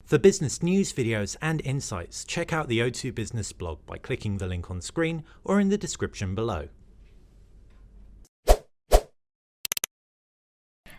For business news, videos and insights, check out the O2 Business blog by clicking the link on screen or in the description below.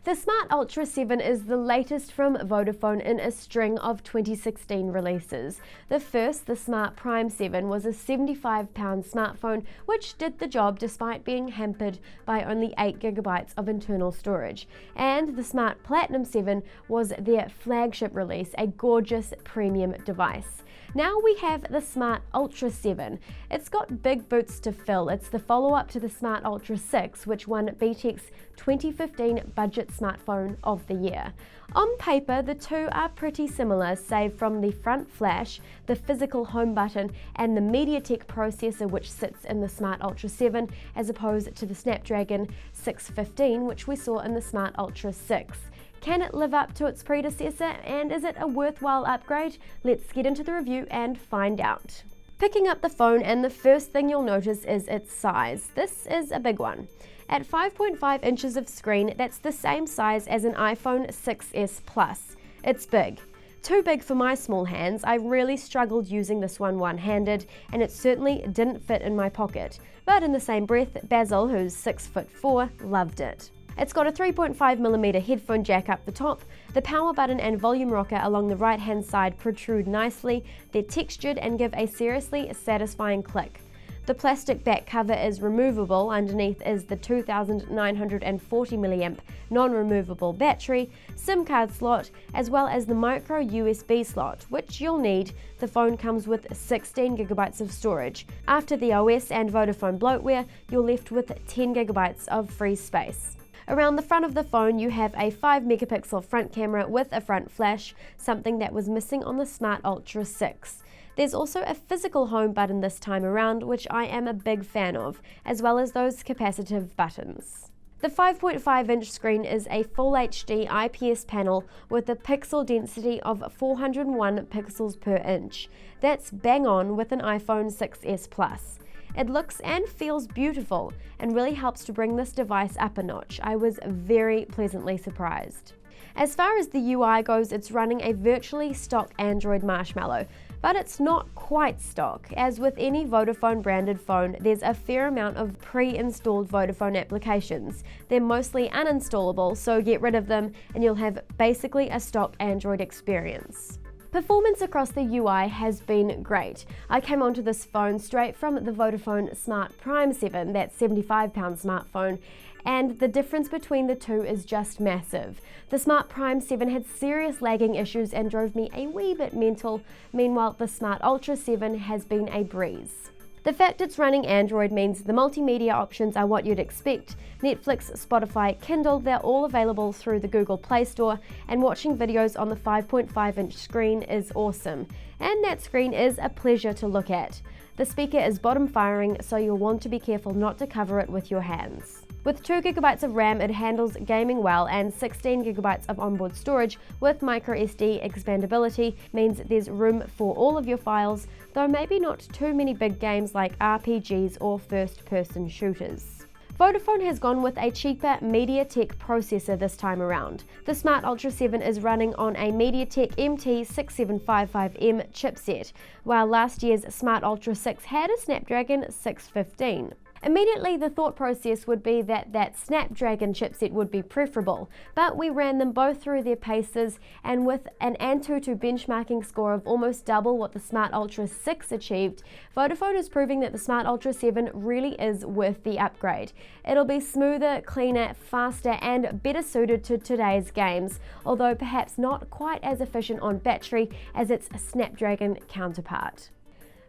The Smart Ultra 7 is the latest from Vodafone in a string of 2016 releases. The first, the Smart Prime 7, was a £75 smartphone which did the job despite being hampered by only 8GB of internal storage. And the Smart Platinum 7 was their flagship release, a gorgeous premium device. Now we have the Smart Ultra 7. It's got big boots to fill. It's the follow-up to the Smart Ultra 6, which won Btekt's 2015 Budget Smartphone of the Year. On paper, the two are pretty similar, save from the front flash, the physical home button, and the Mediatek processor which sits in the Smart Ultra 7, as opposed to the Snapdragon 615, which we saw in the Smart Ultra 6. Can it live up to its predecessor, and is it a worthwhile upgrade? Let's get into the review and find out. Picking up the phone, and the first thing you'll notice is its size. This is a big one. At 5.5 inches of screen, that's the same size as an iPhone 6s Plus. It's big. Too big for my small hands. I really struggled using this one one-handed, and it certainly didn't fit in my pocket. But in the same breath, Basil, who's 6'4", loved it. It's got a 3.5mm headphone jack up the top. The power button and volume rocker along the right-hand side protrude nicely. They're textured and give a seriously satisfying click. The plastic back cover is removable. Underneath is the 2940mAh non-removable battery, SIM card slot, as well as the micro USB slot, which you'll need. The phone comes with 16GB of storage. After the OS and Vodafone bloatware, you're left with 10GB of free space. Around the front of the phone, you have a 5-megapixel front camera with a front flash, something that was missing on the Smart Ultra 6. There's also a physical home button this time around, which I am a big fan of, as well as those capacitive buttons. The 5.5-inch screen is a Full HD IPS panel with a pixel density of 401 pixels per inch. That's bang on with an iPhone 6s Plus. It looks and feels beautiful and really helps to bring this device up a notch. I was very pleasantly surprised. As far as the UI goes, it's running a virtually stock Android Marshmallow, but it's not quite stock. As with any Vodafone branded phone, there's a fair amount of pre-installed Vodafone applications. They're mostly uninstallable, so get rid of them and you'll have basically a stock Android experience. Performance across the UI has been great. I came onto this phone straight from the Vodafone Smart Prime 7, that £75 smartphone, and the difference between the two is just massive. The Smart Prime 7 had serious lagging issues and drove me a wee bit mental. Meanwhile, the Smart Ultra 7 has been a breeze. The fact it's running Android means the multimedia options are what you'd expect. Netflix, Spotify, Kindle, they're all available through the Google Play Store, and watching videos on the 5.5-inch screen is awesome. And that screen is a pleasure to look at. The speaker is bottom firing, so you'll want to be careful not to cover it with your hands. With 2GB of RAM, it handles gaming well, and 16GB of onboard storage with microSD expandability means there's room for all of your files, though maybe not too many big games like RPGs or first-person shooters. Vodafone has gone with a cheaper Mediatek processor this time around. The Smart Ultra 7 is running on a Mediatek MT6755M chipset, while last year's Smart Ultra 6 had a Snapdragon 615. Immediately, the thought process would be that Snapdragon chipset would be preferable, but we ran them both through their paces, and with an Antutu benchmarking score of almost double what the Smart Ultra 6 achieved, Vodafone is proving that the Smart Ultra 7 really is worth the upgrade. It'll be smoother, cleaner, faster, and better suited to today's games, although perhaps not quite as efficient on battery as its Snapdragon counterpart.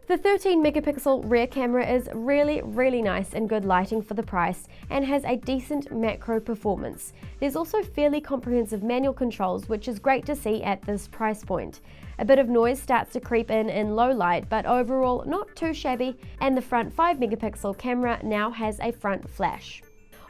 The 13-megapixel rear camera is really nice and good lighting for the price, and has a decent macro performance. There's also fairly comprehensive manual controls, which is great to see at this price point. A bit of noise starts to creep in low light, but overall not too shabby, and the front 5-megapixel camera now has a front flash.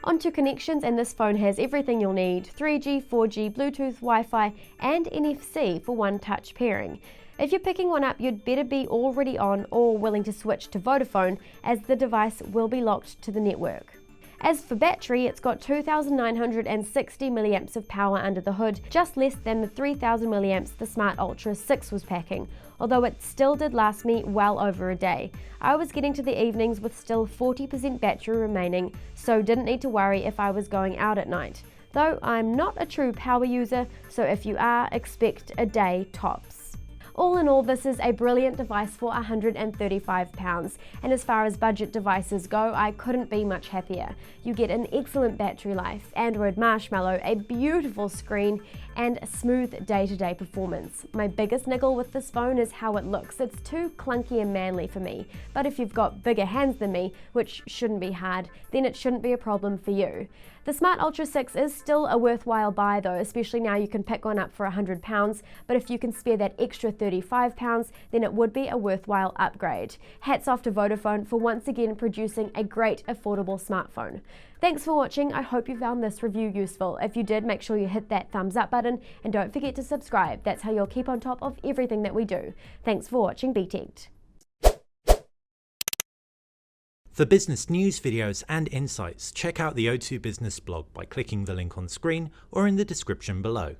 Onto connections, and this phone has everything you'll need: 3G, 4G, Bluetooth, Wi-Fi, and NFC for one-touch pairing. If you're picking one up, you'd better be already on or willing to switch to Vodafone, as the device will be locked to the network. As for battery, it's got 2,960 milliamps of power under the hood, just less than the 3,000 milliamps the Smart Ultra 6 was packing, although it still did last me well over a day. I was getting to the evenings with still 40% battery remaining, so didn't need to worry if I was going out at night. Though I'm not a true power user, so if you are, expect a day tops. All in all, this is a brilliant device for £135, and as far as budget devices go, I couldn't be much happier. You get an excellent battery life, Android Marshmallow, a beautiful screen, and smooth day-to-day performance. My biggest niggle with this phone is how it looks. It's too clunky and manly for me, but if you've got bigger hands than me, which shouldn't be hard, then it shouldn't be a problem for you. The Smart Ultra 6 is still a worthwhile buy though, especially now you can pick one up for £100, but if you can spare that extra £35, then it would be a worthwhile upgrade. Hats off to Vodafone for once again producing a great affordable smartphone. Thanks for watching. I hope you found this review useful. If you did, make sure you hit that thumbs up button and don't forget to subscribe. That's how you'll keep on top of everything that we do. Thanks for watching Btekt. For business news, videos and insights, check out the O2 Business blog by clicking the link on screen or in the description below.